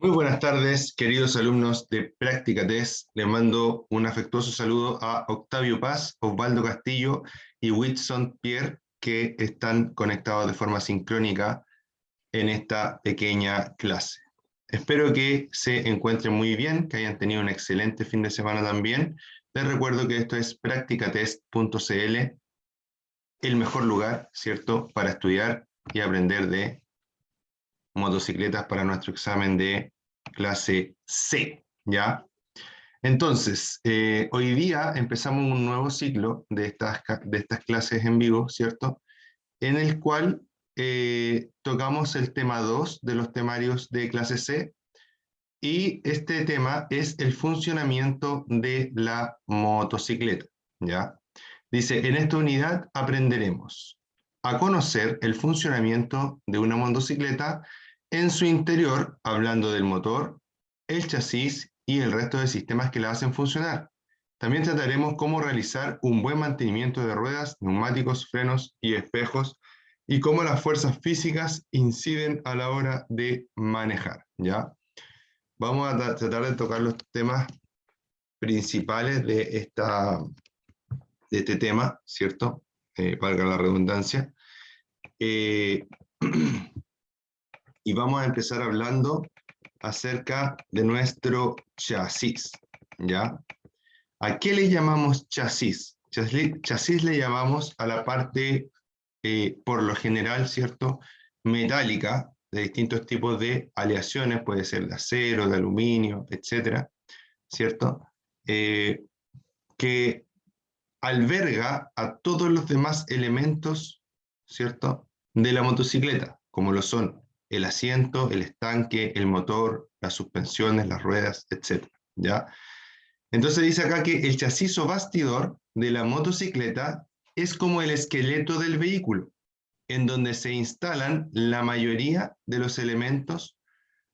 Muy buenas tardes, queridos alumnos de Práctica Test. Les mando un afectuoso saludo a Octavio Paz, Osvaldo Castillo y Whitson Pierre, que están conectados de forma sincrónica en esta pequeña clase. Espero que se encuentren muy bien, que hayan tenido un excelente fin de semana también. Les recuerdo que esto es practicatest.cl, el mejor lugar, ¿cierto?, para estudiar y aprender de motocicletas para nuestro examen de clase C, ¿ya? Entonces, hoy día empezamos un nuevo ciclo de estas clases en vivo, ¿cierto? En el cual tocamos el tema 2 de los temarios de clase C, y este tema es el funcionamiento de la motocicleta, ¿ya? Dice, en esta unidad aprenderemos a conocer el funcionamiento de una motocicleta en su interior, hablando del motor, el chasis y el resto de sistemas que la hacen funcionar. También trataremos cómo realizar un buen mantenimiento de ruedas, neumáticos, frenos y espejos, y cómo las fuerzas físicas inciden a la hora de manejar, ¿ya? Vamos a tratar de tocar los temas principales de este tema, ¿cierto? Valga la redundancia. Eh, y vamos a empezar hablando acerca de nuestro chasis, ¿ya? ¿A qué le llamamos chasis? Chasis le llamamos a la parte, por lo general, ¿cierto?, metálica, de distintos tipos de aleaciones, puede ser de acero, de aluminio, etcétera, ¿cierto? Que alberga a todos los demás elementos, ¿cierto?, de la motocicleta, como lo son el asiento, el estanque, el motor, las suspensiones, las ruedas, etcétera, ¿ya? Entonces dice acá que el chasis o bastidor de la motocicleta es como el esqueleto del vehículo, en donde se instalan la mayoría de los elementos.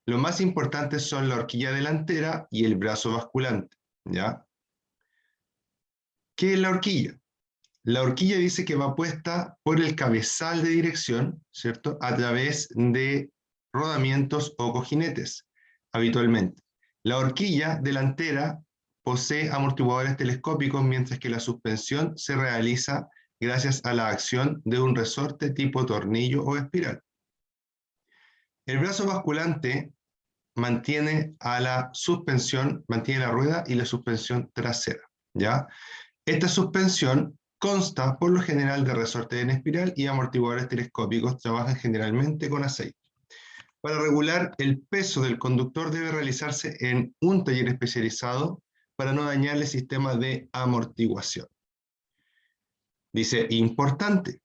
Los más importantes son la horquilla delantera y el brazo basculante, ¿ya? ¿Qué es la horquilla? La horquilla dice que va puesta por el cabezal de dirección, ¿cierto?, a través de rodamientos o cojinetes, habitualmente. La horquilla delantera posee amortiguadores telescópicos, mientras que la suspensión se realiza gracias a la acción de un resorte tipo tornillo o espiral. El brazo basculante mantiene a la suspensión, mantiene la rueda y la suspensión trasera, ¿ya? Esta suspensión consta por lo general de resortes en espiral y amortiguadores telescópicos. Trabajan generalmente con aceite. Para regular el peso del conductor debe realizarse en un taller especializado para no dañar el sistema de amortiguación. Dice, importante,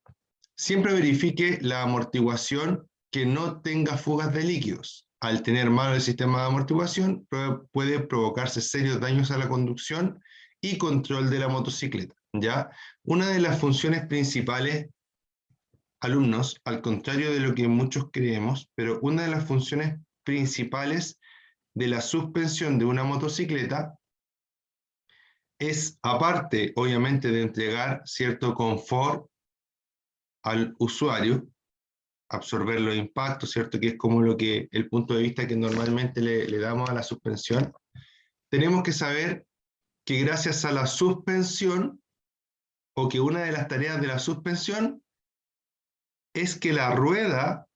siempre verifique la amortiguación que no tenga fugas de líquidos. Al tener malo el sistema de amortiguación, puede provocarse serios daños a la conducción y control de la motocicleta, ¿ya? Una de las funciones principales, alumnos, al contrario de lo que muchos creemos, pero una de las funciones principales de la suspensión de una motocicleta es, aparte, obviamente, de entregar cierto confort al usuario, absorber los impactos, ¿cierto?, que es como el punto de vista que normalmente le damos a la suspensión. Tenemos que saber que gracias a la suspensión, o que una de las tareas de la suspensión es que la rueda,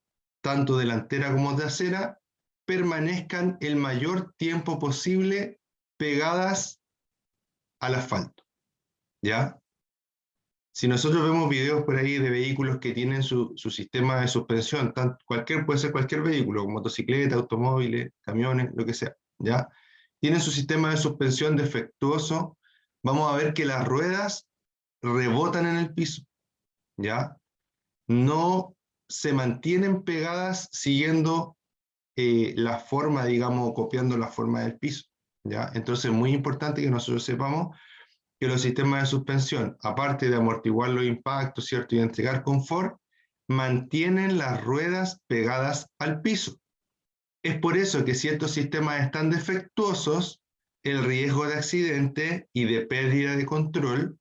tanto delantera como trasera, permanezcan el mayor tiempo posible pegadas al asfalto, ¿ya? Si nosotros vemos videos por ahí de vehículos que tienen su sistema de suspensión, puede ser cualquier vehículo, motocicleta, automóviles, camiones, lo que sea, ¿ya? Tienen su sistema de suspensión defectuoso, vamos a ver que las ruedas rebotan en el piso, ¿ya? No se mantienen pegadas siguiendo la forma, digamos, copiando la forma del piso, ¿ya? Entonces es muy importante que nosotros sepamos que los sistemas de suspensión, aparte de amortiguar los impactos, ¿cierto?, y entregar confort, mantienen las ruedas pegadas al piso. Es por eso que si estos sistemas están defectuosos, el riesgo de accidente y de pérdida de control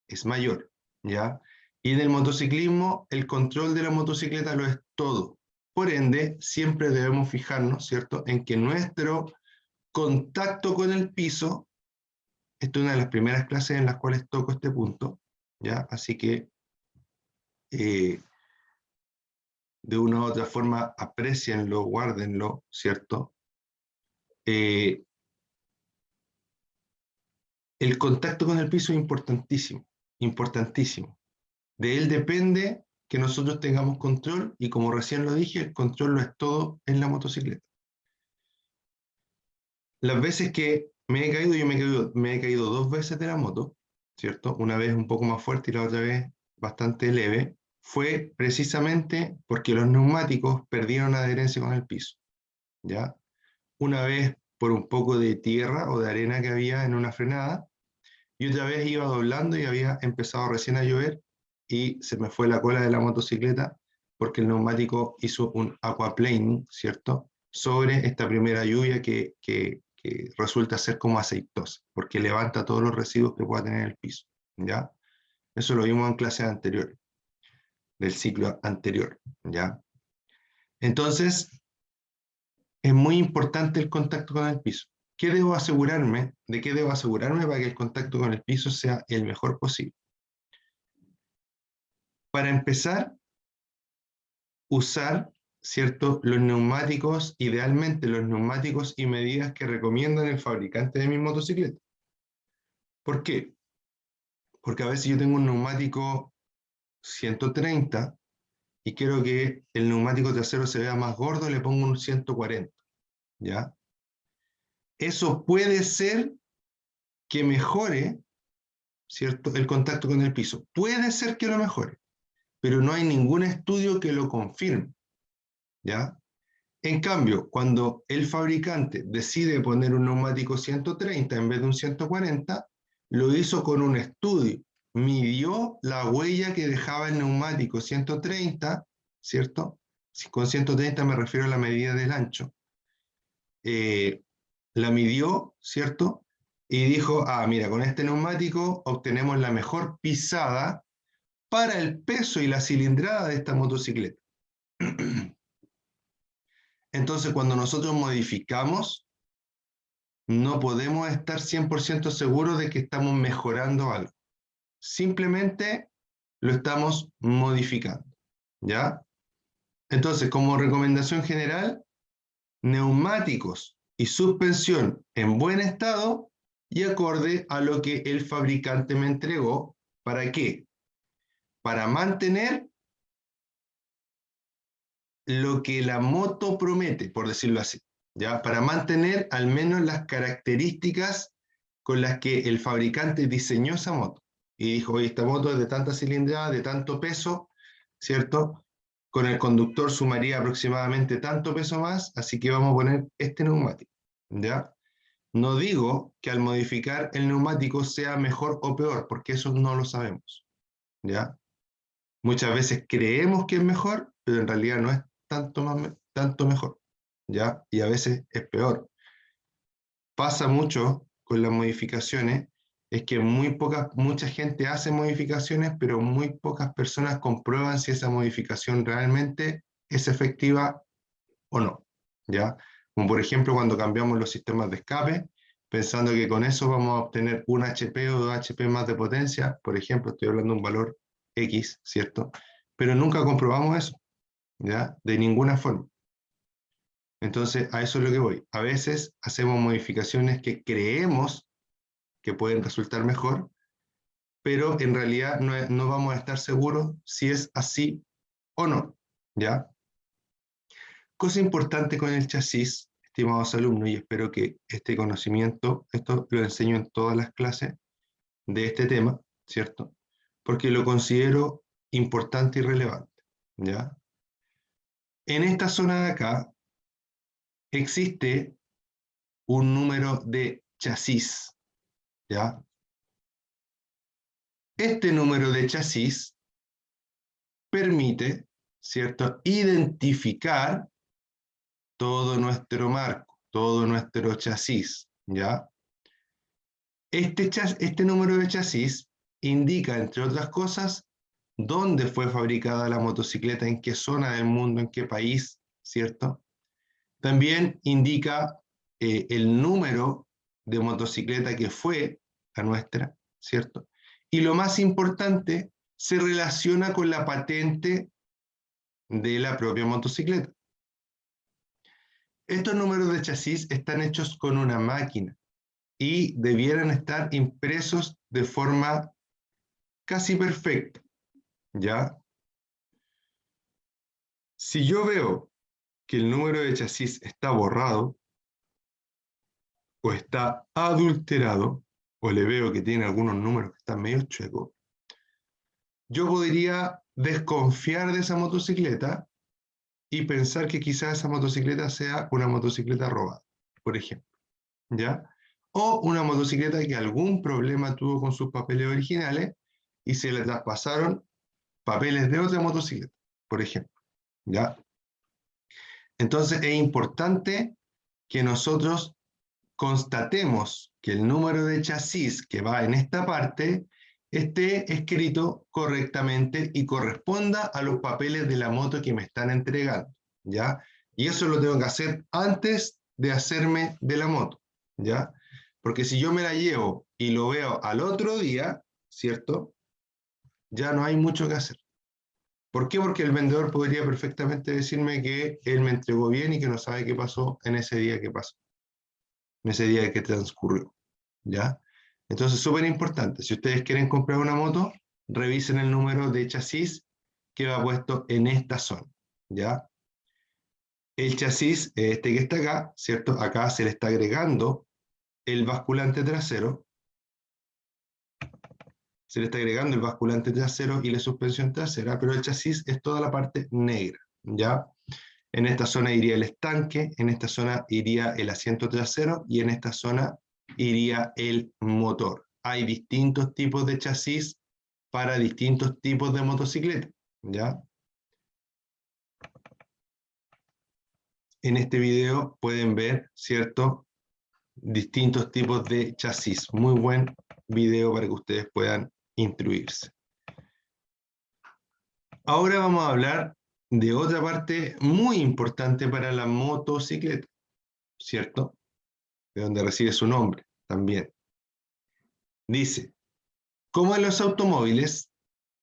es mayor, ¿ya? Y en el motociclismo, el control de la motocicleta lo es todo. Por ende, siempre debemos fijarnos, ¿cierto?, en que nuestro contacto con el piso, esta es una de las primeras clases en las cuales toco este punto, ¿ya? Así que de una u otra forma aprecienlo, guárdenlo, ¿cierto? El contacto con el piso es importantísimo, importantísimo. De él depende que nosotros tengamos control, y como recién lo dije, el control lo es todo en la motocicleta. Las veces que me he caído, me he caído 2 veces de la moto, ¿cierto? Una vez un poco más fuerte y la otra vez bastante leve, fue precisamente porque los neumáticos perdieron adherencia con el piso, ¿ya? Una vez por un poco de tierra o de arena que había en una frenada, y otra vez iba doblando y había empezado recién a llover y se me fue la cola de la motocicleta porque el neumático hizo un aquaplaning, ¿cierto?, sobre esta primera lluvia que resulta ser como aceitosa, porque levanta todos los residuos que pueda tener el piso, ¿ya? Eso lo vimos en clases anteriores, del ciclo anterior, ¿ya? Entonces, es muy importante el contacto con el piso. ¿Qué debo asegurarme? ¿De qué debo asegurarme para que el contacto con el piso sea el mejor posible? Para empezar, usar, ¿cierto?, los neumáticos, idealmente los neumáticos y medidas que recomiendan el fabricante de mi motocicleta. ¿Por qué? Porque a veces yo tengo un neumático 130 y quiero que el neumático trasero se vea más gordo, le pongo un 140, ¿ya? Eso puede ser que mejore, ¿cierto?, el contacto con el piso. Puede ser que lo mejore, pero no hay ningún estudio que lo confirme, ¿ya? En cambio, cuando el fabricante decide poner un neumático 130 en vez de un 140, lo hizo con un estudio. Midió la huella que dejaba el neumático 130, ¿cierto? Con 130 me refiero a la medida del ancho. La midió, ¿cierto? Y dijo, ah, mira, con este neumático obtenemos la mejor pisada para el peso y la cilindrada de esta motocicleta. Entonces, cuando nosotros modificamos, no podemos estar 100% seguros de que estamos mejorando algo. Simplemente lo estamos modificando, ¿ya? Entonces, como recomendación general, neumáticos y suspensión en buen estado y acorde a lo que el fabricante me entregó. ¿Para qué? Para mantener lo que la moto promete, por decirlo así, ¿ya? Para mantener al menos las características con las que el fabricante diseñó esa moto. Y dijo, oye, esta moto es de tanta cilindrada, de tanto peso, ¿cierto? Con el conductor sumaría aproximadamente tanto peso más, así que vamos a poner este neumático, ¿ya? No digo que al modificar el neumático sea mejor o peor, porque eso no lo sabemos, ¿ya? Muchas veces creemos que es mejor, pero en realidad no es tanto mejor, ¿ya? Y a veces es peor. Pasa mucho con las modificaciones, es que mucha gente hace modificaciones, pero muy pocas personas comprueban si esa modificación realmente es efectiva o no, ¿ya? Como por ejemplo cuando cambiamos los sistemas de escape, pensando que con eso vamos a obtener 1 HP o 2 HP más de potencia, por ejemplo, estoy hablando de un valor X, ¿cierto? Pero nunca comprobamos eso, ¿ya? De ninguna forma. Entonces, a eso es lo que voy. A veces hacemos modificaciones que creemos que pueden resultar mejor, pero en realidad no vamos a estar seguros si es así o no, ¿ya? Cosa importante con el chasis, estimados alumnos, y espero que este conocimiento, esto lo enseño en todas las clases de este tema, ¿cierto? Porque lo considero importante y relevante, ¿ya? En esta zona de acá existe un número de chasis, ¿ya? Este número de chasis permite, ¿cierto?, identificar todo nuestro marco, todo nuestro chasis, ¿ya? Este número de chasis indica, entre otras cosas, dónde fue fabricada la motocicleta, en qué zona del mundo, en qué país, ¿cierto? También indica el número de motocicleta que fue la nuestra, ¿cierto? Y lo más importante, se relaciona con la patente de la propia motocicleta. Estos números de chasis están hechos con una máquina y debieran estar impresos de forma casi perfecta, ¿ya? Si yo veo que el número de chasis está borrado, o está adulterado, o le veo que tiene algunos números que están medio chuecos, yo podría desconfiar de esa motocicleta y pensar que quizás esa motocicleta sea una motocicleta robada, por ejemplo, ¿ya? O una motocicleta que algún problema tuvo con sus papeles originales y se le traspasaron papeles de otra motocicleta, por ejemplo, ¿ya? Entonces es importante que nosotros constatemos que el número de chasis que va en esta parte esté escrito correctamente y corresponda a los papeles de la moto que me están entregando, ¿ya? Y eso lo tengo que hacer antes de hacerme de la moto, ¿ya? Porque si yo me la llevo y lo veo al otro día, ¿cierto? Ya no hay mucho que hacer. ¿Por qué? Porque el vendedor podría perfectamente decirme que él me entregó bien y que no sabe qué pasó en ese día que pasó, en ese día que transcurrió, ¿ya? Entonces, súper importante, si ustedes quieren comprar una moto, revisen el número de chasis que va puesto en esta zona, ¿ya? El chasis, este que está acá, ¿cierto? Acá se le está agregando el basculante trasero, se le está agregando el basculante trasero y la suspensión trasera, pero el chasis es toda la parte negra, ¿ya? En esta zona iría el estanque, en esta zona iría el asiento trasero y en esta zona iría el motor. Hay distintos tipos de chasis para distintos tipos de motocicleta, ¿ya? En este video pueden ver, ¿cierto?, distintos tipos de chasis. Muy buen video para que ustedes puedan instruirse. Ahora vamos a hablar de otra parte muy importante para la motocicleta, ¿cierto? De donde recibe su nombre también. Dice, como en los automóviles,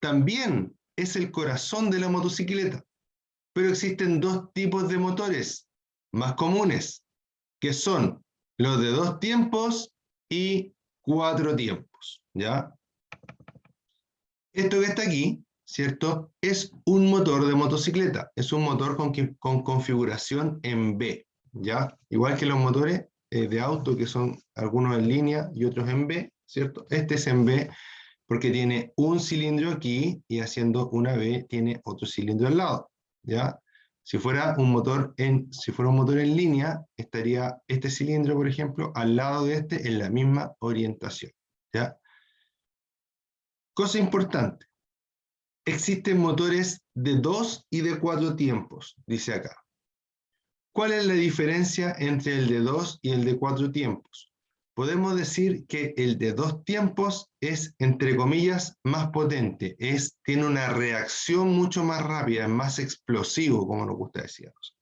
también es el corazón de la motocicleta, pero existen dos tipos de motores más comunes, que son los de 2 tiempos y 4 tiempos, ¿ya? Esto que está aquí, ¿cierto? Es un motor de motocicleta, es un motor con configuración en B, ¿ya? Igual que los motores de auto, que son algunos en línea y otros en B, ¿cierto? Este es en B porque tiene un cilindro aquí y haciendo una B tiene otro cilindro al lado, ¿ya? Si fuera un motor en línea, estaría este cilindro, por ejemplo, al lado de este en la misma orientación, ¿ya? Cosa importante, existen motores de 2 y de 4 tiempos, dice acá. ¿Cuál es la diferencia entre el de 2 y el de 4 tiempos? Podemos decir que el de 2 tiempos es, entre comillas, más potente, tiene una reacción mucho más rápida, es más explosivo, como nos gusta decirnos,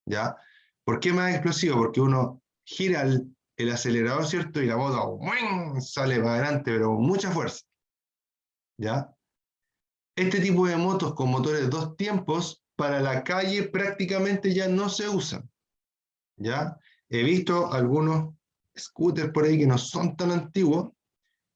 ¿ya? ¿Por qué más explosivo? Porque uno gira el acelerador, ¿cierto? Y la moto ¡muing! Sale para adelante, pero con mucha fuerza, ¿ya? Este tipo de motos con motores de 2 tiempos para la calle prácticamente ya no se usan, ¿ya? He visto algunos scooters por ahí que no son tan antiguos,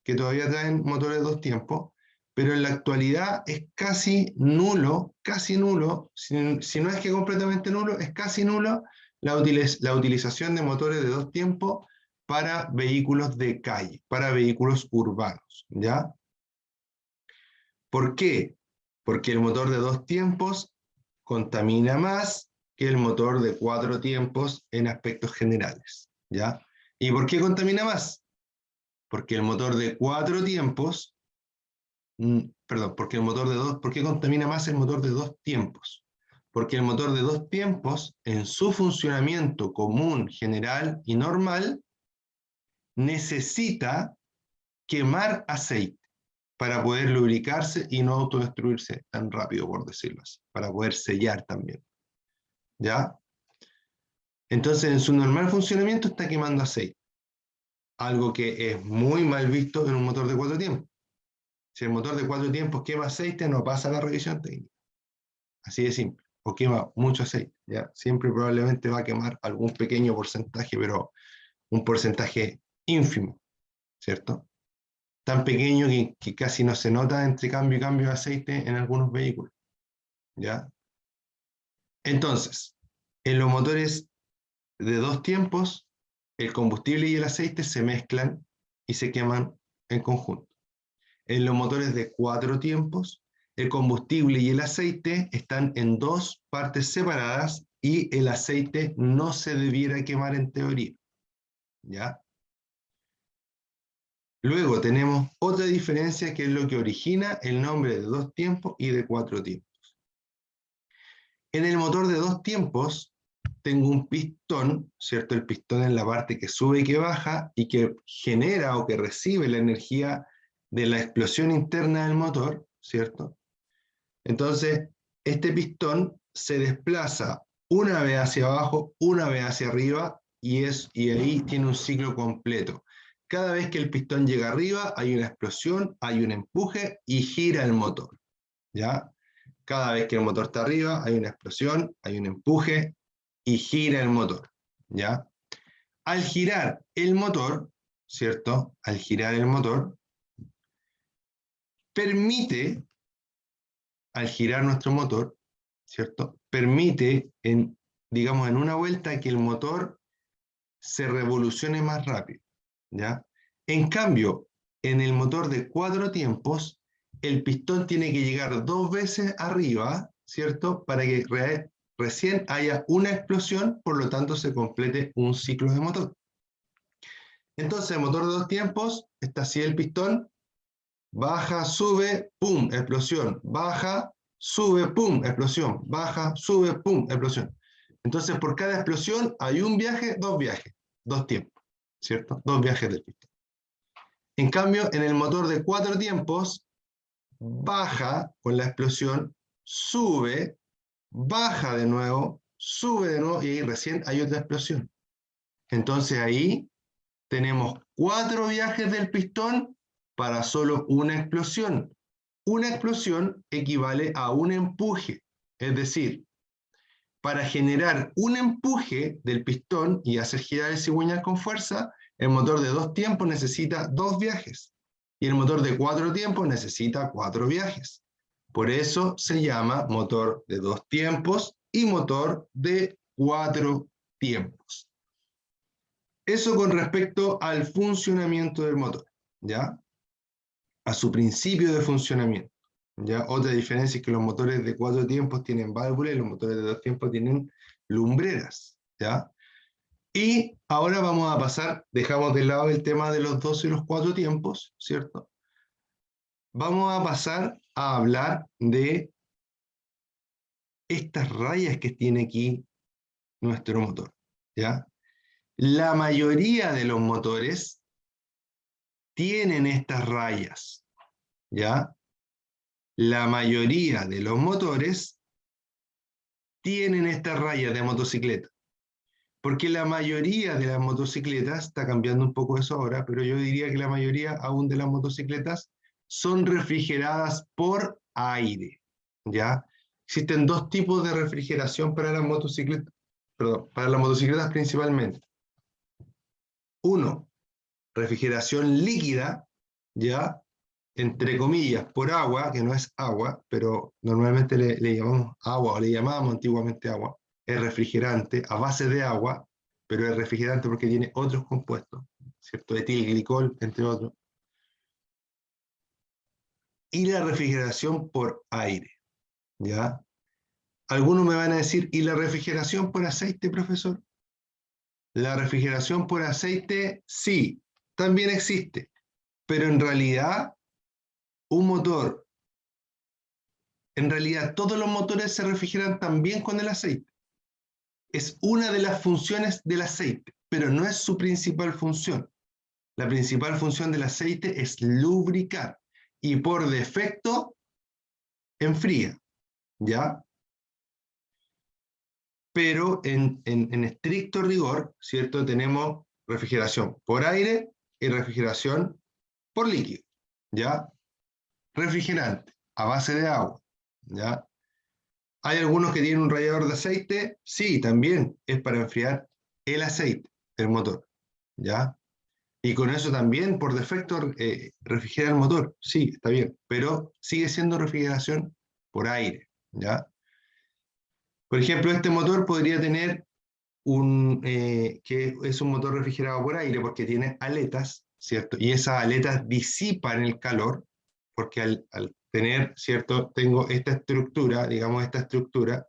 que todavía traen motores de 2 tiempos, pero en la actualidad es casi nulo, si no es que completamente nulo, es casi nulo la utilización de motores de 2 tiempos para vehículos de calle, para vehículos urbanos, ¿ya? ¿Por qué? Porque el motor de 2 tiempos contamina más que el motor de 4 tiempos en aspectos generales, ¿ya? ¿Y por qué contamina más? Porque el motor de 4 tiempos, ¿por qué contamina más el motor de 2 tiempos? Porque el motor de 2 tiempos, en su funcionamiento común, general y normal, necesita quemar aceite para poder lubricarse y no autodestruirse tan rápido, por decirlo así, para poder sellar también. ¿ya? Entonces, en su normal funcionamiento está quemando aceite, algo que es muy mal visto en un motor de 4 tiempos. Si el motor de 4 tiempos quema aceite, no pasa la revisión técnica. Así de simple. O quema mucho aceite, ¿ya? Siempre probablemente va a quemar algún pequeño porcentaje, pero un porcentaje ínfimo, ¿cierto? Tan pequeño que casi no se nota entre cambio y cambio de aceite en algunos vehículos, ¿ya? Entonces, en los motores de 2 tiempos, el combustible y el aceite se mezclan y se queman en conjunto. En los motores de 4 tiempos, el combustible y el aceite están en 2 partes separadas y el aceite no se debiera quemar en teoría, ¿ya? Luego tenemos otra diferencia que es lo que origina el nombre de 2 tiempos y de 4 tiempos. En el motor de 2 tiempos tengo un pistón, ¿cierto? El pistón es la parte que sube y que baja y que genera o que recibe la energía de la explosión interna del motor, ¿cierto? Entonces, este pistón se desplaza una vez hacia abajo, una vez hacia arriba y ahí tiene un ciclo completo. Cada vez que el pistón llega arriba hay una explosión, hay un empuje y gira el motor, ¿ya? Cada vez que el motor está arriba hay una explosión, hay un empuje y gira el motor, ¿ya? Al girar el motor, ¿cierto? Al girar el motor, permite, al girar nuestro motor, ¿cierto? Permite, digamos, en una vuelta que el motor se revolucione más rápido, ¿ya? En cambio, en el motor de 4 tiempos, el pistón tiene que llegar 2 veces arriba, ¿cierto? Para que recién haya una explosión, por lo tanto se complete un ciclo de motor. Entonces, el motor de 2 tiempos, está así el pistón, baja, sube, pum, explosión, baja, sube, pum, explosión, baja, sube, pum, explosión. Entonces, por cada explosión hay un viaje, 2 tiempos, ¿cierto? 2 viajes del pistón. En cambio, en el motor de 4 tiempos, baja con la explosión, sube, baja de nuevo, sube de nuevo y ahí recién hay otra explosión. Entonces ahí tenemos 4 viajes del pistón para solo una explosión. Una explosión equivale a un empuje, es decir, para generar un empuje del pistón y hacer girar el cigüeñal con fuerza, el motor de 2 tiempos necesita 2 viajes y el motor de 4 tiempos necesita 4 viajes. Por eso se llama motor de 2 tiempos y motor de 4 tiempos. Eso con respecto al funcionamiento del motor, ¿ya? A su principio de funcionamiento, ¿ya? Otra diferencia es que los motores de 4 tiempos tienen válvulas y los motores de 2 tiempos tienen lumbreras, ¿ya? Y ahora vamos a pasar, dejamos de lado el tema de los 2 y los 4 tiempos, ¿cierto? Vamos a pasar a hablar de estas rayas que tiene aquí nuestro motor, ¿ya? La mayoría de los motores tienen estas rayas, ¿ya? La mayoría de los motores tienen estas rayas de motocicleta, porque la mayoría de las motocicletas, está cambiando un poco eso ahora, pero yo diría que la mayoría aún de las motocicletas son refrigeradas por aire, ¿ya? Existen 2 tipos de refrigeración para las motocicletas, perdón, para las motocicletas principalmente. Uno, refrigeración líquida, ¿ya? Entre comillas, por agua, que no es agua, pero normalmente le llamamos agua, o le llamábamos antiguamente agua, es refrigerante a base de agua, pero es refrigerante porque tiene otros compuestos, ¿cierto? Etilglicol, entre otros. Y la refrigeración por aire, ¿ya? Algunos me van a decir, ¿y la refrigeración por aceite, profesor? La refrigeración por aceite, sí, también existe, pero en realidad un motor, en realidad todos los motores se refrigeran también con el aceite. Es una de las funciones del aceite, pero no es su principal función. La principal función del aceite es lubricar y por defecto enfría, ¿ya? pero en estricto rigor, ¿cierto? Tenemos refrigeración por aire y refrigeración por líquido, ¿ya? Refrigerante a base de agua, ¿ya? ¿Hay algunos que tienen un radiador de aceite? Sí, también es para enfriar el aceite del motor, ¿ya? Y con eso también, por defecto, refrigera el motor. Sí, está bien, pero sigue siendo refrigeración por aire, ¿ya? Por ejemplo, este motor podría tener que es un motor refrigerado por aire porque tiene aletas, ¿cierto? Y esas aletas disipan el calor, porque al tener, ¿cierto? Tengo esta estructura, digamos esta estructura,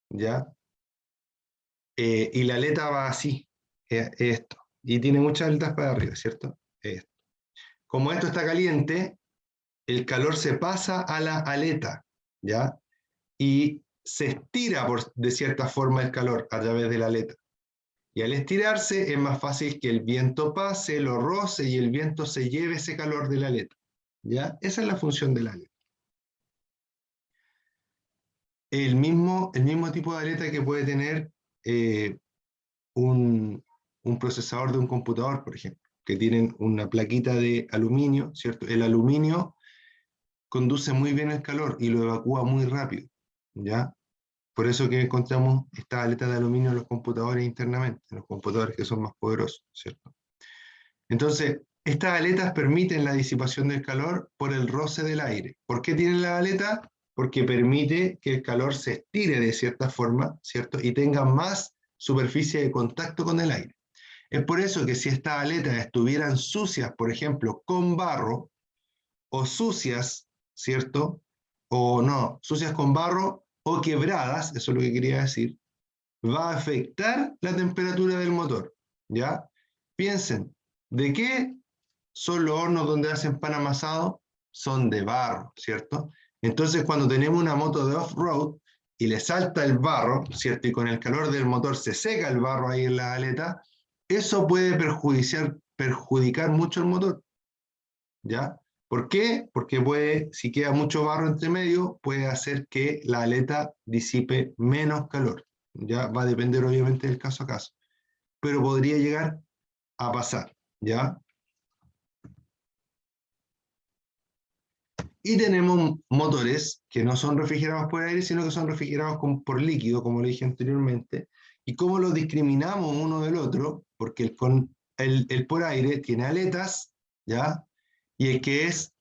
¿ya? Y la aleta va así, esto, y tiene muchas aletas para arriba, ¿cierto? Esto. Como esto está caliente, el calor se pasa a la aleta, ¿ya? Y se estira de cierta forma el calor a través de la aleta. Y al estirarse es más fácil que el viento pase, lo roce y el viento se lleve ese calor de la aleta, ¿ya? Esa es la función de la aleta. El mismo tipo de aleta que puede tener eh, un procesador de un computador, por ejemplo, que tienen una plaquita de aluminio, ¿cierto? El aluminio conduce muy bien el calor y lo evacúa muy rápido, ¿ya? Por eso que encontramos esta aleta de aluminio en los computadores internamente, en los computadores que son más poderosos, ¿cierto? Entonces, estas aletas permiten la disipación del calor por el roce del aire. ¿Por qué tienen la aleta? Porque permite que el calor se estire de cierta forma, ¿cierto? Y tenga más superficie de contacto con el aire. Es por eso que si estas aletas estuvieran sucias, por ejemplo, con barro, o sucias, ¿cierto? O no, sucias con barro o quebradas, eso es lo que quería decir, va a afectar la temperatura del motor, ¿ya? Piensen, ¿de qué son los hornos donde hacen pan amasado? Son de barro, ¿cierto? Entonces, cuando tenemos una moto de off-road y le salta el barro, ¿cierto? Y con el calor del motor se seca el barro ahí en la aleta, eso puede perjudicar mucho el motor, ¿ya? ¿Por qué? Porque puede, si queda mucho barro entre medio, puede hacer que la aleta disipe menos calor. Ya va a depender obviamente del caso a caso, pero podría llegar a pasar, ¿ya? Y tenemos motores que no son refrigerados por aire, sino que son refrigerados por líquido, como le dije anteriormente. ¿Y cómo los discriminamos uno del otro? Porque el por aire tiene aletas, ¿ya? Y el que es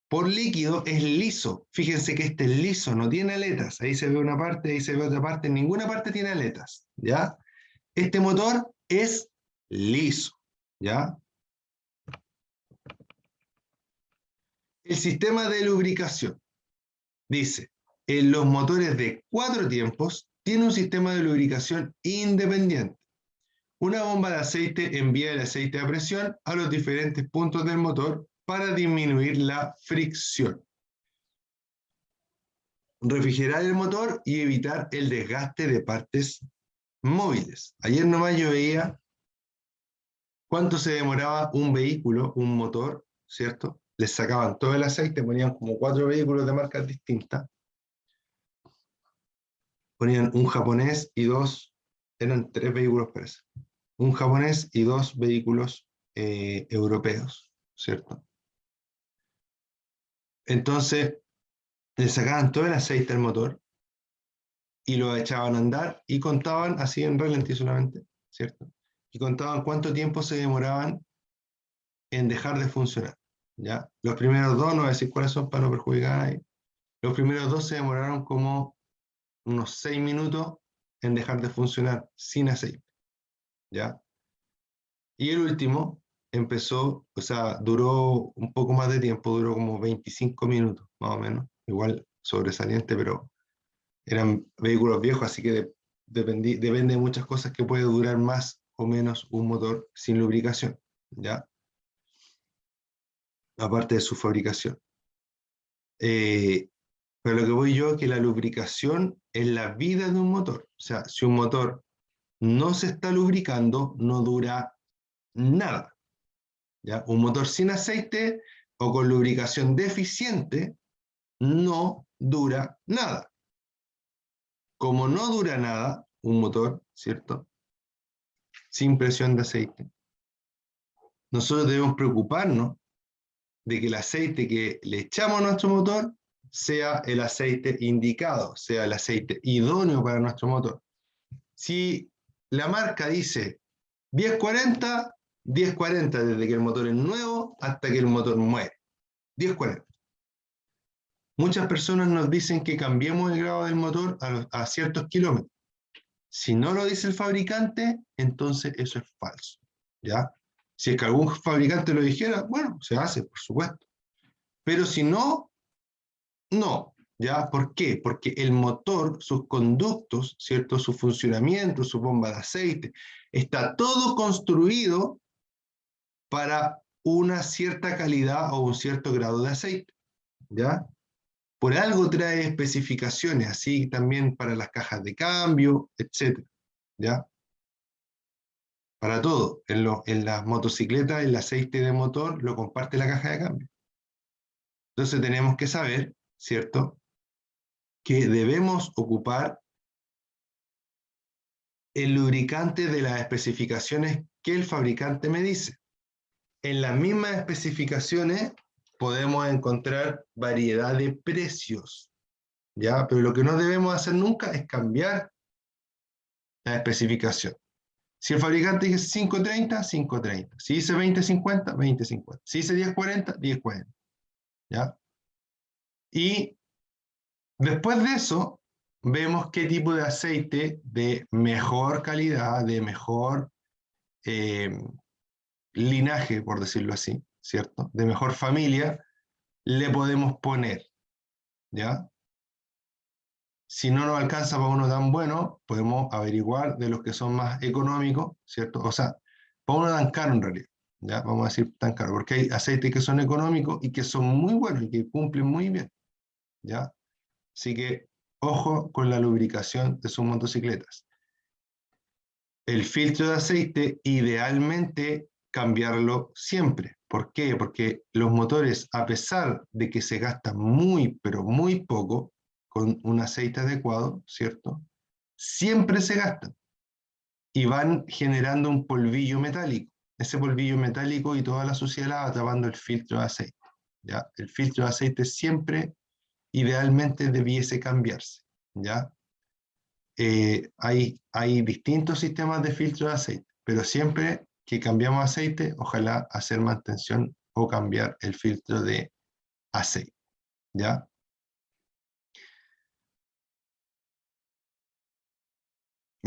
por líquido es liso. Fíjense que este es liso, no tiene aletas. Ahí se ve una parte, ahí se ve otra parte. En ninguna parte tiene aletas, ¿ya? Este motor es liso, ¿ya? El sistema de lubricación. Dice, en los motores de 4 tiempos tiene un sistema de lubricación independiente. Una bomba de aceite envía el aceite a presión a los diferentes puntos del motor para disminuir la fricción, refrigerar el motor y evitar el desgaste de partes móviles. Ayer nomás yo veía cuánto se demoraba un vehículo, un motor, ¿cierto? Les sacaban todo el aceite, ponían como 4 vehículos de marcas distintas, ponían un japonés y eran 3 vehículos parece, un japonés y 2 vehículos europeos, ¿cierto? Entonces, le sacaban todo el aceite al motor y lo echaban a andar y contaban así en ralentí solamente, ¿cierto? Y contaban cuánto tiempo se demoraban en dejar de funcionar, ¿ya? Los primeros dos, no voy a decir cuáles son para no perjudicar a nadie, los primeros dos se demoraron como unos 6 minutos en dejar de funcionar sin aceite, ¿ya? Y el último empezó, o sea, duró un poco más de tiempo, duró como 25 minutos, más o menos, igual sobresaliente, pero eran vehículos viejos, así que depende de muchas cosas que puede durar más o menos un motor sin lubricación, ¿ya? Aparte de su fabricación. Pero lo que voy yo es que la lubricación es la vida de un motor. O sea, si un motor no se está lubricando, no dura nada, ¿ya? Un motor sin aceite o con lubricación deficiente no dura nada. Como no dura nada, un motor, ¿cierto? Sin presión de aceite. Nosotros debemos preocuparnos de que el aceite que le echamos a nuestro motor sea el aceite indicado, sea el aceite idóneo para nuestro motor. Si la marca dice 1040, 1040 desde que el motor es nuevo hasta que el motor muere. 1040. Muchas personas nos dicen que cambiemos el grado del motor a ciertos kilómetros. Si no lo dice el fabricante, entonces eso es falso, ¿ya? Si es que algún fabricante lo dijera, bueno, se hace, por supuesto. Pero si no, no, ¿ya? ¿Por qué? Porque el motor, sus conductos, ¿cierto? Su funcionamiento, su bomba de aceite, está todo construido para una cierta calidad o un cierto grado de aceite, ¿ya? Por algo trae especificaciones, así también para las cajas de cambio, etc., ¿ya? Para todo. En las motocicletas, el aceite de motor lo comparte la caja de cambio. Entonces tenemos que saber, ¿cierto?, que debemos ocupar el lubricante de las especificaciones que el fabricante me dice. En las mismas especificaciones podemos encontrar variedad de precios, ¿ya? Pero lo que no debemos hacer nunca es cambiar la especificación. Si el fabricante dice 530, 530. Si dice 2050, 2050. Si dice 1040, 1040. ¿Ya? Y después de eso, vemos qué tipo de aceite de mejor calidad, de mejor linaje, por decirlo así, ¿cierto? De mejor familia, le podemos poner, ¿ya? Si no nos alcanza para uno tan bueno, podemos averiguar de los que son más económicos, ¿cierto? O sea, para uno tan caro en realidad, ¿ya? Vamos a decir tan caro, porque hay aceites que son económicos y que son muy buenos y que cumplen muy bien, ¿ya? Así que, ojo con la lubricación de sus motocicletas. El filtro de aceite, idealmente, cambiarlo siempre. ¿Por qué? Porque los motores, a pesar de que se gastan muy, pero muy poco, con un aceite adecuado, ¿cierto? Siempre se gastan y van generando un polvillo metálico. Ese polvillo metálico y toda la suciedad va tapando el filtro de aceite, ¿ya? El filtro de aceite siempre, idealmente, debiese cambiarse, ¿ya? Hay distintos sistemas de filtro de aceite, pero siempre que cambiamos aceite, ojalá hacer mantención o cambiar el filtro de aceite, ¿ya?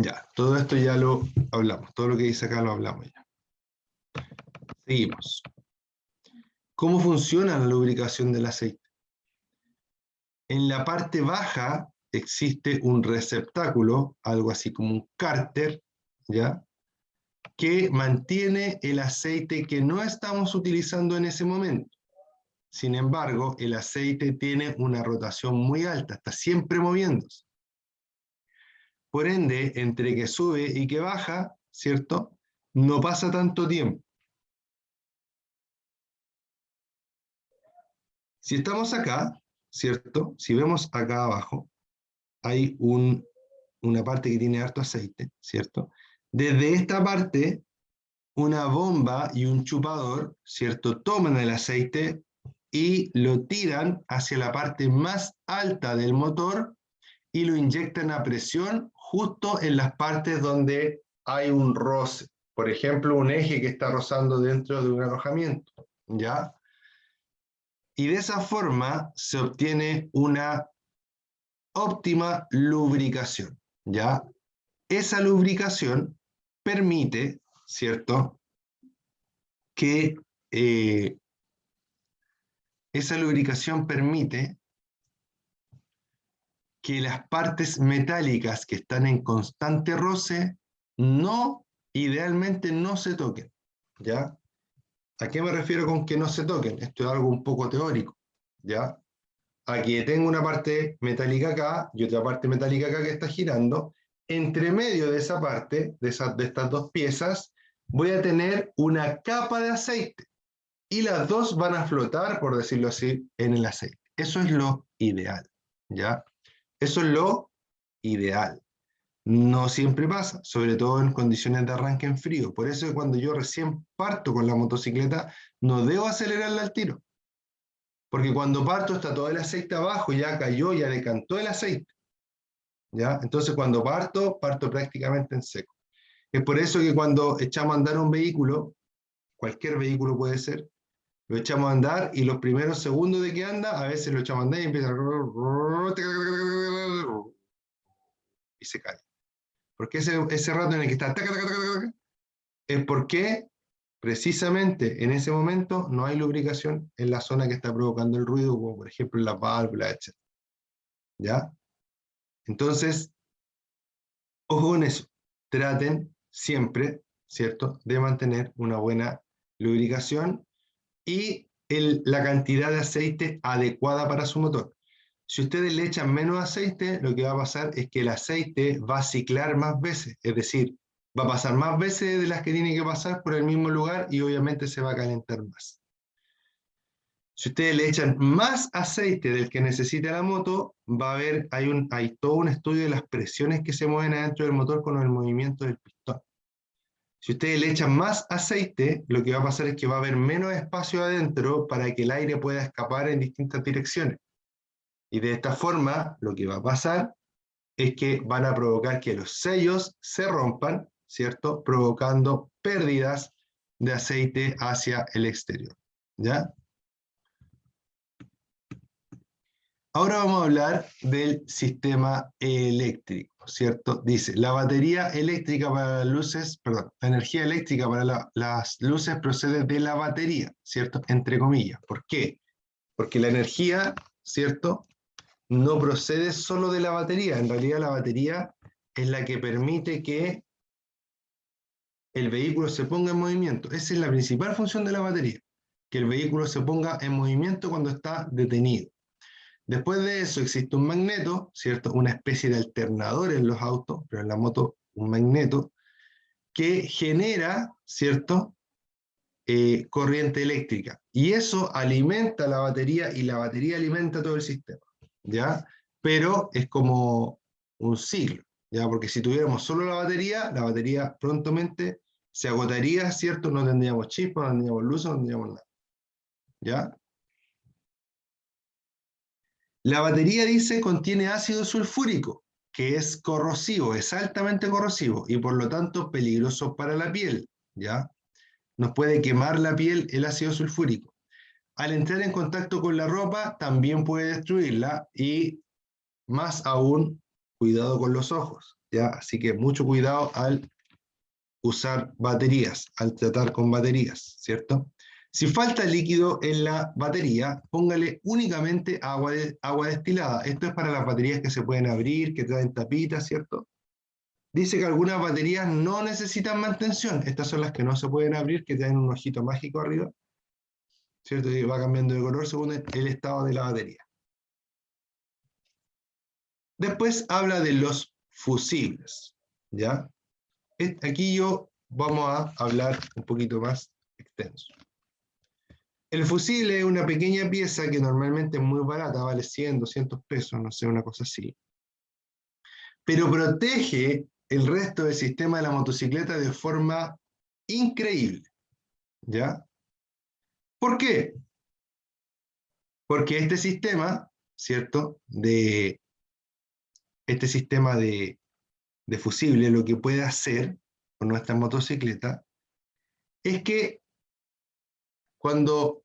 Ya, todo esto ya lo hablamos, todo lo que dice acá lo hablamos ya. Seguimos. ¿Cómo funciona la lubricación del aceite? En la parte baja existe un receptáculo, algo así como un cárter, ¿ya?, que mantiene el aceite que no estamos utilizando en ese momento. Sin embargo, el aceite tiene una rotación muy alta, está siempre moviéndose. Por ende, entre que sube y que baja, ¿cierto?, no pasa tanto tiempo. Si estamos acá, ¿cierto?, si vemos acá abajo, hay una parte que tiene harto aceite, ¿cierto? Desde esta parte, una bomba y un chupador, ¿cierto?, toman el aceite y lo tiran hacia la parte más alta del motor y lo inyectan a presión justo en las partes donde hay un roce. Por ejemplo, un eje que está rozando dentro de un alojamiento, ¿ya? Y de esa forma se obtiene una óptima lubricación, ¿ya? Esa lubricación permite, ¿cierto?, que esa lubricación permite que las partes metálicas que están en constante roce idealmente no se toquen, ¿ya? ¿A qué me refiero con que no se toquen? Esto es algo un poco teórico, ¿ya? Aquí tengo una parte metálica acá y otra parte metálica acá que está girando. Entre medio de esa parte, de estas dos piezas, voy a tener una capa de aceite. Y las dos van a flotar, por decirlo así, en el aceite. Eso es lo ideal, ¿ya? Eso es lo ideal. No siempre pasa, sobre todo en condiciones de arranque en frío. Por eso cuando yo recién parto con la motocicleta, no debo acelerarla al tiro. Porque cuando parto está todo el aceite abajo, ya cayó, ya decantó el aceite. ¿Ya? Entonces cuando parto prácticamente en seco. Es por eso que cuando echamos a andar un vehículo, cualquier vehículo puede ser, lo echamos a andar y los primeros segundos de que anda, a veces lo echamos a andar y empieza y se cae. Porque ese rato en el que está es porque precisamente en ese momento no hay lubricación en la zona que está provocando el ruido, como por ejemplo en las válvulas, etc. ¿Ya? Entonces, ojo con eso. Traten siempre, ¿cierto?, de mantener una buena lubricación y la cantidad de aceite adecuada para su motor. Si ustedes le echan menos aceite, lo que va a pasar es que el aceite va a ciclar más veces, es decir, va a pasar más veces de las que tiene que pasar por el mismo lugar y obviamente se va a calentar más. Si ustedes le echan más aceite del que necesita la moto, va a haber, hay todo un estudio de las presiones que se mueven adentro del motor con el movimiento del pistón. Si ustedes le echan más aceite, lo que va a pasar es que va a haber menos espacio adentro para que el aire pueda escapar en distintas direcciones. Y de esta forma, lo que va a pasar es que van a provocar que los sellos se rompan, ¿cierto? Provocando pérdidas de aceite hacia el exterior, ¿ya? Ahora vamos a hablar del sistema eléctrico, ¿cierto? Dice, la batería eléctrica para las luces, perdón, la energía eléctrica para las luces procede de la batería, ¿cierto? Entre comillas. ¿Por qué? Porque la energía, ¿cierto?, no procede solo de la batería. En realidad la batería es la que permite que el vehículo se ponga en movimiento. Esa es la principal función de la batería, que el vehículo se ponga en movimiento cuando está detenido. Después de eso existe un magneto, ¿cierto? Una especie de alternador en los autos, pero en la moto un magneto, que genera, ¿cierto?, corriente eléctrica. Y eso alimenta la batería y la batería alimenta todo el sistema, ¿ya? Pero es como un ciclo, ¿ya? Porque si tuviéramos solo la batería prontamente se agotaría, ¿cierto? No tendríamos chispas, no tendríamos luz, no tendríamos nada, ¿ya? La batería, dice, contiene ácido sulfúrico, que es corrosivo, es altamente corrosivo y por lo tanto peligroso para la piel, ¿ya? Nos puede quemar la piel el ácido sulfúrico. Al entrar en contacto con la ropa también puede destruirla y más aún, cuidado con los ojos, ¿ya? Así que mucho cuidado al usar baterías, al tratar con baterías, ¿cierto? Si falta líquido en la batería, póngale únicamente agua destilada. Esto es para las baterías que se pueden abrir, que traen tapitas, ¿cierto? Dice que algunas baterías no necesitan mantención. Estas son las que no se pueden abrir, que tienen un ojito mágico arriba, ¿cierto? Y va cambiando de color según el estado de la batería. Después habla de los fusibles, ¿ya? Aquí vamos a hablar un poquito más extenso. El fusible es una pequeña pieza que normalmente es muy barata, vale 100, 200 pesos, no sé, una cosa así. Pero protege el resto del sistema de la motocicleta de forma increíble, ¿ya? ¿Por qué? Porque este sistema, ¿cierto? Este sistema de fusible lo que puede hacer con nuestra motocicleta es que cuando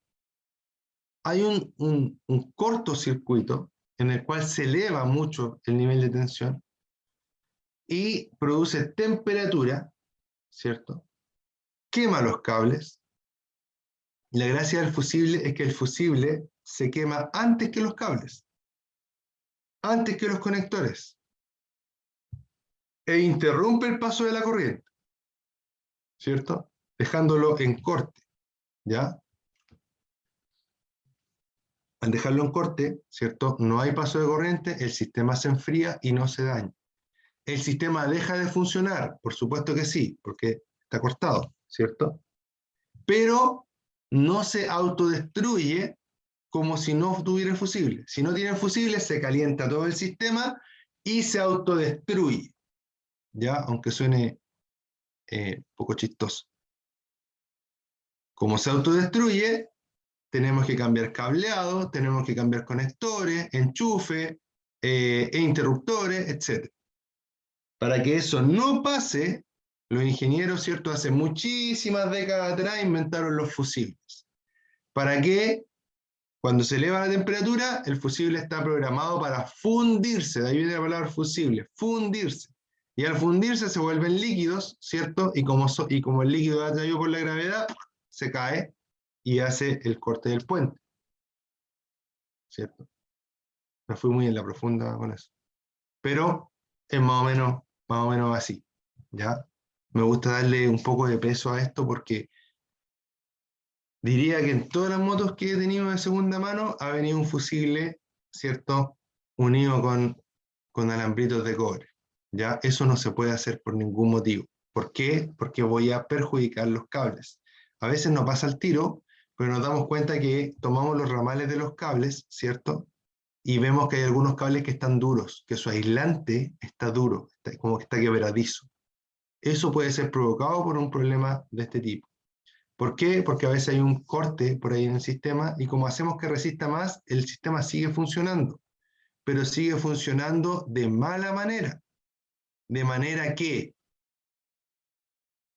hay un cortocircuito en el cual se eleva mucho el nivel de tensión y produce temperatura, ¿cierto? Quema los cables. La gracia del fusible es que el fusible se quema antes que los cables, antes que los conectores, e interrumpe el paso de la corriente, ¿cierto? Dejándolo en corte, ¿ya? Al dejarlo en corte, ¿cierto? No hay paso de corriente, el sistema se enfría y no se daña. ¿El sistema deja de funcionar? Por supuesto que sí, porque está cortado, ¿cierto? Pero no se autodestruye como si no tuviera fusible. Si no tiene fusible, se calienta todo el sistema y se autodestruye. ¿ya? Aunque suene poco chistoso. Como se autodestruye, tenemos que cambiar cableado, tenemos que cambiar conectores, enchufe, e interruptores, etc. Para que eso no pase, los ingenieros, ¿cierto?, hace muchísimas décadas atrás inventaron los fusibles. ¿Para qué? Cuando se eleva la temperatura, el fusible está programado para fundirse, de ahí viene la palabra fusible, fundirse. Y al fundirse se vuelven líquidos, ¿cierto? Y como el líquido es atraído por la gravedad, se cae y hace el corte del puente, ¿cierto? Me fui muy en la profunda con eso. Pero es más o menos así, ¿ya? Me gusta darle un poco de peso a esto porque diría que en todas las motos que he tenido de segunda mano ha venido un fusible, ¿cierto?, unido con alambritos de cobre. ¿Ya? Eso no se puede hacer por ningún motivo. ¿Por qué? Porque voy a perjudicar los cables. A veces no pasa el tiro, pero nos damos cuenta que tomamos los ramales de los cables, ¿cierto? Y vemos que hay algunos cables que están duros, que su aislante está duro, como que está quebradizo. Eso puede ser provocado por un problema de este tipo. ¿Por qué? Porque a veces hay un corte por ahí en el sistema y como hacemos que resista más, el sistema sigue funcionando, pero sigue funcionando de mala manera, de manera que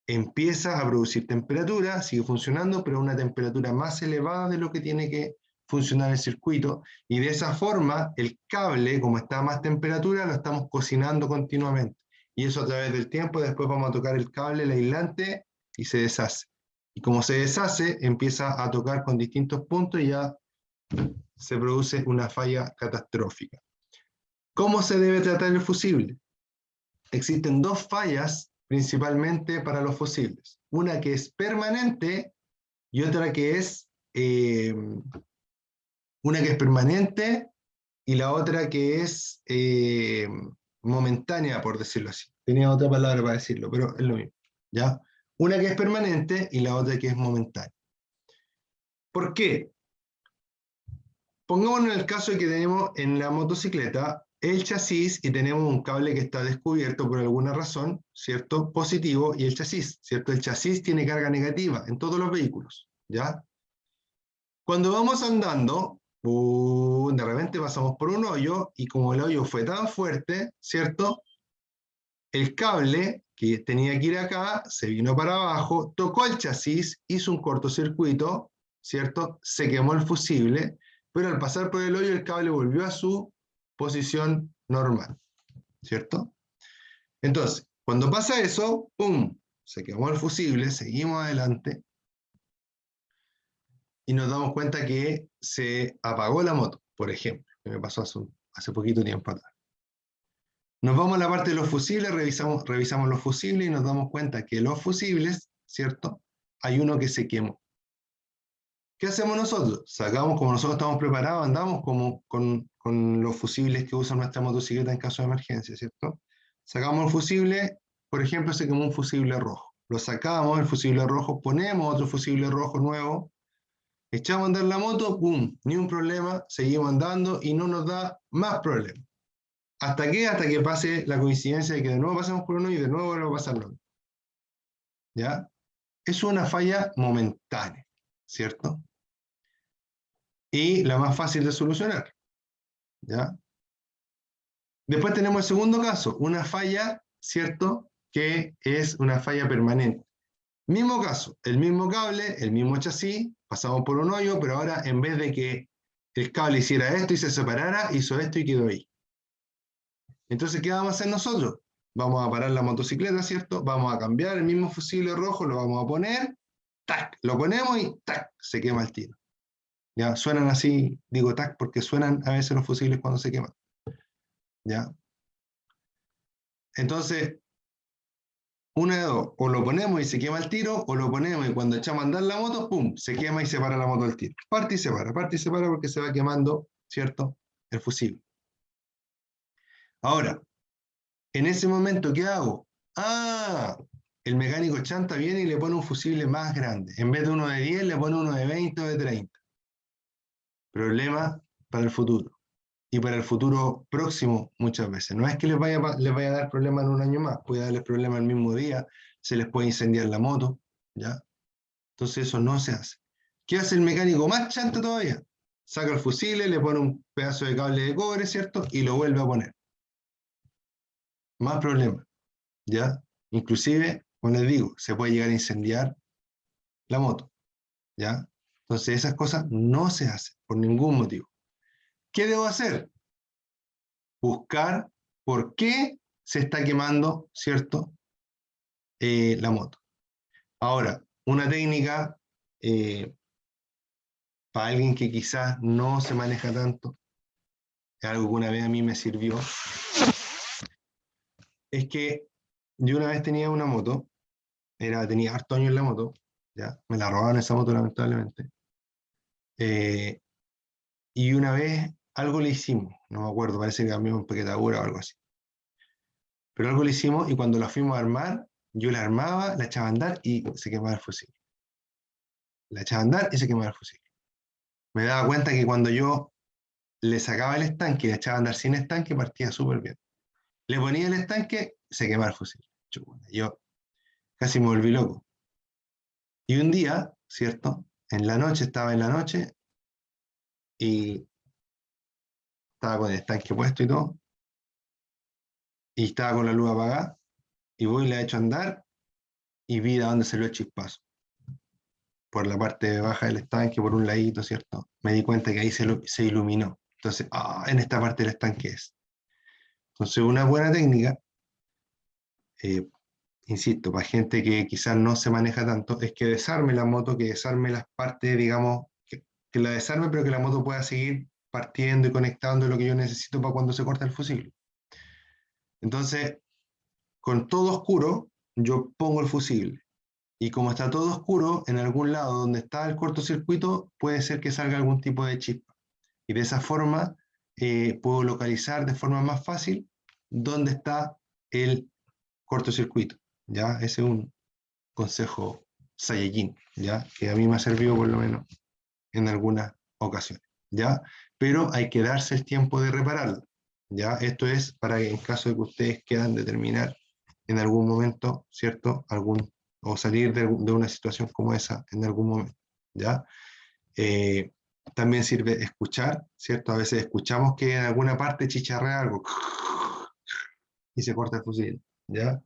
empieza a producir temperatura, sigue funcionando, pero a una temperatura más elevada de lo que tiene que funcionar el circuito, y de esa forma el cable, como está a más temperatura, lo estamos cocinando continuamente. Y eso a través del tiempo, después vamos a tocar el cable, el aislante, y se deshace. Y como se deshace, empieza a tocar con distintos puntos y ya se produce una falla catastrófica. ¿Cómo se debe tratar el fusible? Existen dos fallas principalmente para los fusibles. Una que es permanente y otra que es permanente y la otra que es momentánea, por decirlo así. Tenía otra palabra para decirlo, pero es lo mismo, ¿ya? Una que es permanente y la otra que es momentánea. ¿Por qué? Pongámonos en el caso de que tenemos en la motocicleta el chasis y tenemos un cable que está descubierto por alguna razón, ¿cierto? Positivo, y el chasis, ¿cierto? El chasis tiene carga negativa en todos los vehículos, ¿ya? Cuando vamos andando, de repente pasamos por un hoyo y como el hoyo fue tan fuerte, ¿cierto? El cable que tenía que ir acá se vino para abajo, tocó el chasis, hizo un cortocircuito, ¿cierto? Se quemó el fusible, pero al pasar por el hoyo el cable volvió a su posición normal, ¿cierto? Entonces, cuando pasa eso, ¡pum!, se quemó el fusible, seguimos adelante y nos damos cuenta que se apagó la moto, por ejemplo, que me pasó hace poquito tiempo atrás. Nos vamos a la parte de los fusibles, revisamos los fusibles y nos damos cuenta que los fusibles, ¿cierto? Hay uno que se quemó. ¿Qué hacemos nosotros? Sacamos, como nosotros estamos preparados, andamos como con los fusibles que usa nuestra motocicleta en caso de emergencia, ¿cierto? Sacamos el fusible, por ejemplo, se quemó un fusible rojo. Lo sacamos, el fusible rojo, ponemos otro fusible rojo nuevo, echamos a andar la moto, ¡pum!, ni un problema, seguimos andando y no nos da más problemas. ¿Hasta qué? Hasta que pase la coincidencia de que de nuevo pasemos por uno y de nuevo vuelve a pasar lo otro. ¿Ya? Es una falla momentánea, ¿cierto? Y la más fácil de solucionar. ¿Ya? Después tenemos el segundo caso, una falla, ¿cierto?, que es una falla permanente. Mismo caso, el mismo cable, el mismo chasis, pasamos por un hoyo, pero ahora en vez de que el cable hiciera esto y se separara, hizo esto y quedó ahí. Entonces, ¿qué vamos a hacer nosotros? Vamos a parar la motocicleta, ¿cierto? Vamos a cambiar el mismo fusible rojo, lo vamos a poner, ¡tac!, lo ponemos y ¡tac!, se quema el tiro. ¿Ya? Suenan así, digo ¡tac!, porque suenan a veces los fusibles cuando se queman. ¿Ya? Entonces, una de dos, o lo ponemos y se quema el tiro, o lo ponemos y cuando echamos a andar la moto, ¡pum!, se quema y se para la moto del tiro. Parte y se para porque se va quemando, ¿cierto?, el fusible. Ahora, en ese momento, ¿qué hago? ¡Ah! El mecánico chanta viene y le pone un fusible más grande. En vez de uno de 10, le pone uno de 20 o de 30. Problema para el futuro. y para el futuro próximo muchas veces. No es que les vaya a dar problemas en un año más, puede darles problemas el mismo día, se les puede incendiar la moto, ¿ya? Entonces eso no se hace. ¿Qué hace el mecánico más chanta todavía? Saca el fusible, le pone un pedazo de cable de cobre, ¿cierto? Y lo vuelve a poner. Más problemas, ¿ya? Inclusive, como les digo, se puede llegar a incendiar la moto, ¿ya? Entonces esas cosas no se hacen por ningún motivo. ¿Qué debo hacer? Buscar por qué se está quemando, ¿cierto? La moto. Ahora, una técnica para alguien que quizás no se maneja tanto, es algo que una vez a mí me sirvió, es que yo una vez tenía una moto, tenía harto años en la moto, ¿ya? Me la robaron esa moto lamentablemente, eh, y una vez algo le hicimos, no me acuerdo, parece que cambió un paquetadura o algo así, pero algo le hicimos y cuando la fuimos a armar, yo la armaba, la echaba a andar y se quemaba el fusil. La echaba a andar y se quemaba el fusil. Me daba cuenta que cuando yo le sacaba el estanque y la echaba a andar sin estanque, partía súper bien. Le ponía el estanque, se quemaba el fusil. Yo casi me volví loco. Y un día, ¿cierto? En la noche, estaba en la noche y estaba con el estanque puesto y todo, y estaba con la luz apagada, y voy y la echo a andar y vi de dónde salió el chispazo. Por la parte baja del estanque, por un ladito, ¿cierto? Me di cuenta que ahí se iluminó. Entonces, en esta parte del estanque es. Entonces, una buena técnica, eh, insisto, para gente que quizás no se maneja tanto, es que desarme la moto, que desarme las partes, digamos, que la desarme, pero que la moto pueda seguir partiendo y conectando lo que yo necesito para cuando se corta el fusible. Entonces, con todo oscuro, yo pongo el fusible. Y como está todo oscuro, en algún lado donde está el cortocircuito, puede ser que salga algún tipo de chispa. Y de esa forma puedo localizar de forma más fácil dónde está el cortocircuito. ¿Ya? Ese es un consejo Saiyajin, ¿ya? Que a mí me ha servido por lo menos en algunas ocasiones, ¿ya? Pero hay que darse el tiempo de repararlo, ¿ya? Esto es para que en caso de que ustedes quieran determinar en algún momento, ¿cierto? O salir de una situación como esa en algún momento, ¿ya? Eh, También sirve escuchar, ¿cierto? A veces escuchamos que en alguna parte chicharrea algo y se corta el fusil, ¿ya?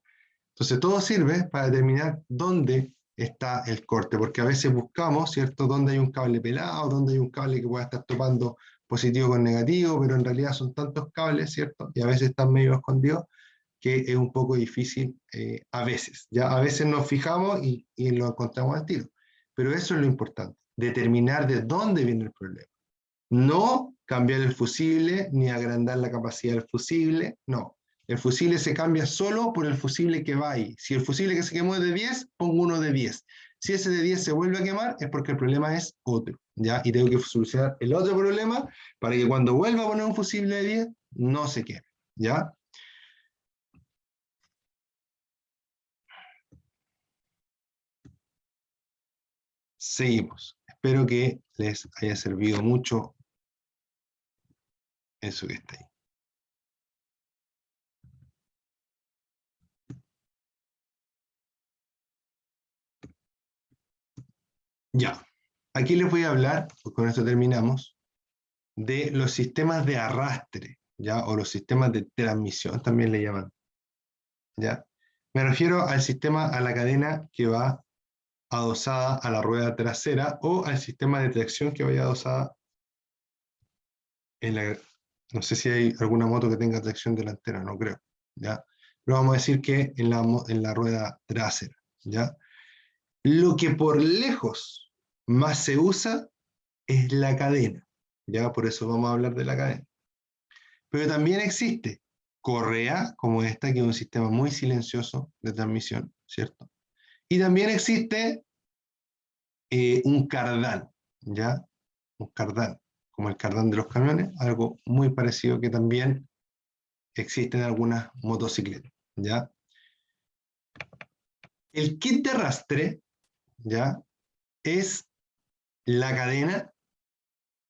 Entonces todo sirve para determinar dónde está el corte, porque a veces buscamos, ¿cierto?, dónde hay un cable pelado, dónde hay un cable que pueda estar topando positivo con negativo, pero en realidad son tantos cables, ¿cierto?, y a veces están medio escondidos, que es un poco difícil a veces. Ya a veces nos fijamos y lo encontramos al tiro, pero eso es lo importante, determinar de dónde viene el problema. No cambiar el fusible ni agrandar la capacidad del fusible, no. El fusible se cambia solo por el fusible que va ahí. Si el fusible que se quemó es de 10, pongo uno de 10. Si ese de 10 se vuelve a quemar, es porque el problema es otro, ¿ya? Y tengo que solucionar el otro problema para que cuando vuelva a poner un fusible de 10, no se queme, ¿ya? Seguimos. Espero que les haya servido mucho eso que está ahí. Ya. Aquí les voy a hablar, con esto terminamos, de los sistemas de arrastre, ¿ya? O los sistemas de transmisión también le llaman, ¿ya? Me refiero al sistema, a la cadena que va adosada a la rueda trasera o al sistema de tracción que vaya adosada en la... No sé si hay alguna moto que tenga tracción delantera, no creo, ¿ya? Pero vamos a decir que en la rueda trasera, ¿ya? Lo que por lejos más se usa es la cadena, ¿ya? Por eso vamos a hablar de la cadena. Pero también existe correa, como esta, que es un sistema muy silencioso de transmisión, ¿cierto? Y también existe un cardán, ¿ya? Un cardán, como el cardán de los camiones, algo muy parecido que también existe en algunas motocicletas, ¿ya? El kit de arrastre, ¿ya? Es la cadena,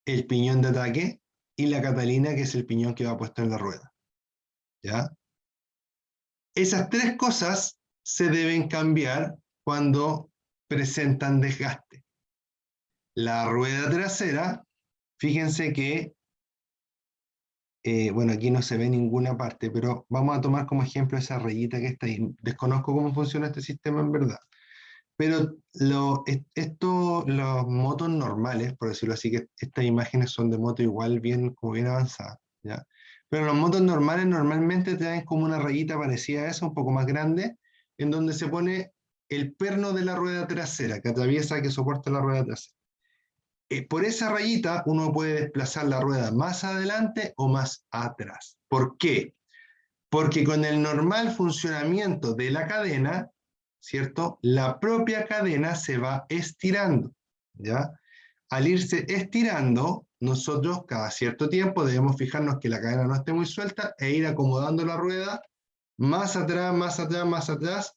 el piñón de ataque y la catalina, que es el piñón que va puesto en la rueda. ¿Ya? Esas tres cosas se deben cambiar cuando presentan desgaste. La rueda trasera, fíjense que, bueno, aquí no se ve ninguna parte, pero vamos a tomar como ejemplo esa rayita que está ahí. Desconozco cómo funciona este sistema en verdad. Pero los motos normales, por decirlo así, que estas imágenes son de moto igual bien, como bien avanzadas, ¿ya? Pero los motos normales normalmente traen como una rayita parecida a esa, un poco más grande, en donde se pone el perno de la rueda trasera, que atraviesa, que soporta la rueda trasera. Por esa rayita uno puede desplazar la rueda más adelante o más atrás. ¿Por qué? Porque con el normal funcionamiento de la cadena, ¿cierto? La propia cadena se va estirando, ¿ya? Al irse estirando, nosotros cada cierto tiempo debemos fijarnos que la cadena no esté muy suelta e ir acomodando la rueda más atrás, más atrás, más atrás.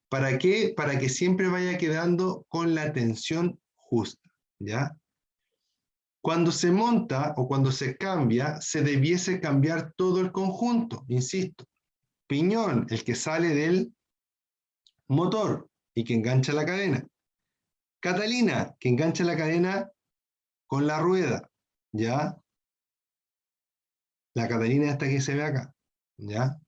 ¿Para qué? Para que siempre vaya quedando con la tensión justa, ¿ya? Cuando se monta o cuando se cambia, se debiese cambiar todo el conjunto, insisto. Piñón, el que sale del motor y que engancha la cadena. Catalina, que engancha la cadena con la rueda, ¿ya? La catalina esta que se ve acá, ¿ya?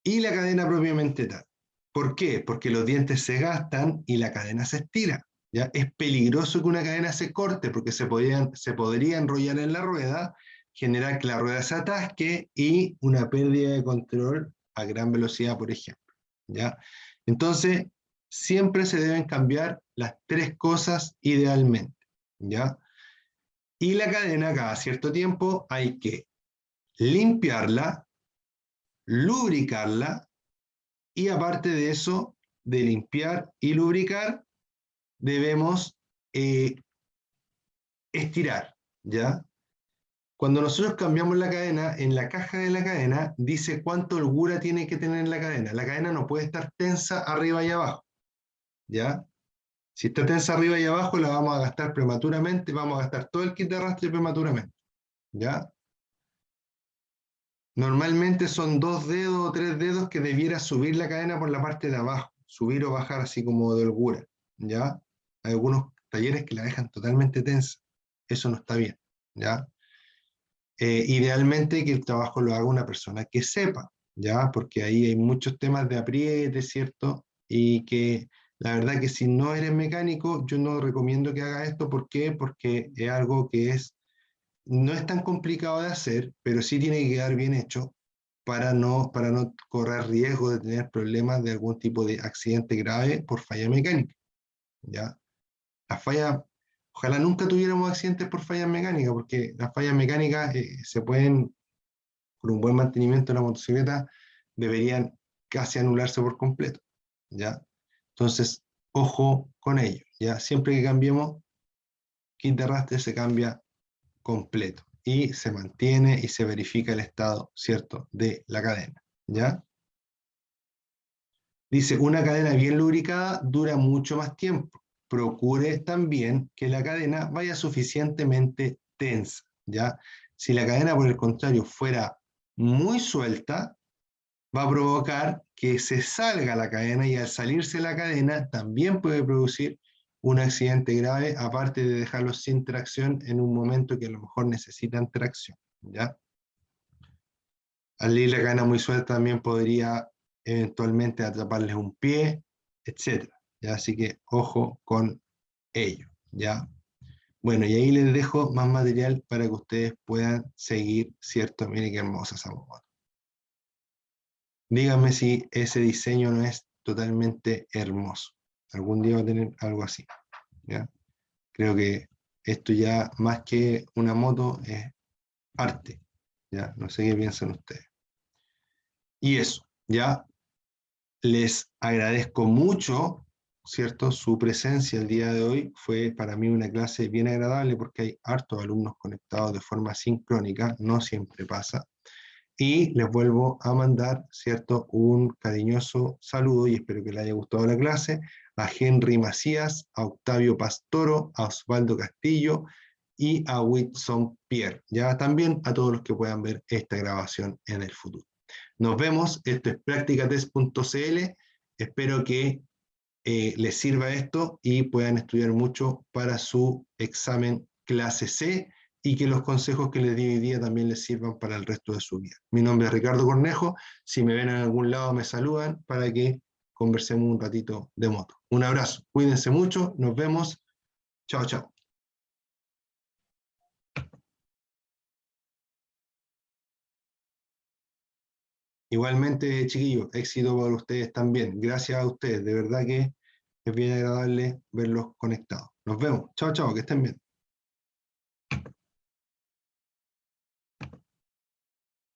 Y la cadena propiamente tal. ¿Por qué? Porque los dientes se gastan y la cadena se estira, ¿ya? Es peligroso que una cadena se corte porque se podría enrollar en la rueda, generar que la rueda se atasque y una pérdida de control a gran velocidad, por ejemplo, ¿ya? Entonces, siempre se deben cambiar las tres cosas idealmente, ¿ya? Y la cadena, cada cierto tiempo, hay que limpiarla, lubricarla, y aparte de eso, de limpiar y lubricar, debemos estirar, ¿ya? Cuando nosotros cambiamos la cadena, en la caja de la cadena dice cuánto holgura tiene que tener la cadena. La cadena no puede estar tensa arriba y abajo, ¿ya? Si está tensa arriba y abajo, la vamos a gastar prematuramente, vamos a gastar todo el kit de arrastre prematuramente, ¿ya? Normalmente son 2 dedos o 3 dedos que debiera subir la cadena por la parte de abajo, subir o bajar así como de holgura, ¿ya? Hay algunos talleres que la dejan totalmente tensa, eso no está bien, ¿ya? Idealmente que el trabajo lo haga una persona que sepa, ¿ya? Porque ahí hay muchos temas de apriete, ¿cierto? Y que la verdad que si no eres mecánico, yo no recomiendo que haga esto. ¿Por qué? Porque es algo que no es tan complicado de hacer, pero sí tiene que quedar bien hecho para no correr riesgo de tener problemas de algún tipo de accidente grave por falla mecánica, ¿ya? Las fallas, ojalá nunca tuviéramos accidentes por fallas mecánicas, porque las fallas mecánicas se pueden, por un buen mantenimiento de la motocicleta, deberían casi anularse por completo, ¿ya? Entonces, ojo con ello, ¿ya? Siempre que cambiemos kit de arrastre se cambia completo y se mantiene y se verifica el estado, ¿cierto?, de la cadena, ¿ya? Dice, una cadena bien lubricada dura mucho más tiempo. Procure también que la cadena vaya suficientemente tensa, ¿ya? Si la cadena, por el contrario, fuera muy suelta, va a provocar que se salga la cadena y al salirse la cadena también puede producir un accidente grave, aparte de dejarlos sin tracción en un momento que a lo mejor necesitan tracción, ¿ya? Al ir la cadena muy suelta también podría eventualmente atraparles un pie, etcétera, ¿ya? Así que ojo con ello, ¿ya? Bueno, y ahí les dejo más material para que ustedes puedan seguir, ¿cierto? Miren qué hermosa esa moto. Díganme si ese diseño no es totalmente hermoso. Algún día va a tener algo así, ¿ya? Creo que esto ya más que una moto es arte, ¿ya? No sé qué piensan ustedes. Y eso, ya les agradezco mucho, ¿cierto? Su presencia el día de hoy fue para mí una clase bien agradable porque hay hartos alumnos conectados de forma sincrónica, no siempre pasa. Y les vuelvo a mandar, ¿cierto?, un cariñoso saludo y espero que les haya gustado la clase a Henry Macías, a Octavio Pastoro, a Osvaldo Castillo y a Whitson Pierre. Ya también a todos los que puedan ver esta grabación en el futuro. Nos vemos, esto es practicatest.cl, espero que les sirva esto y puedan estudiar mucho para su examen clase C y que los consejos que les di hoy día también les sirvan para el resto de su vida. Mi nombre es Ricardo Cornejo, si me ven en algún lado me saludan para que conversemos un ratito de moto. Un abrazo, cuídense mucho, nos vemos, chao, chao. Igualmente, chiquillos, éxito para ustedes también. Gracias a ustedes, de verdad que es bien agradable verlos conectados. Nos vemos. Chao, chao, que estén bien.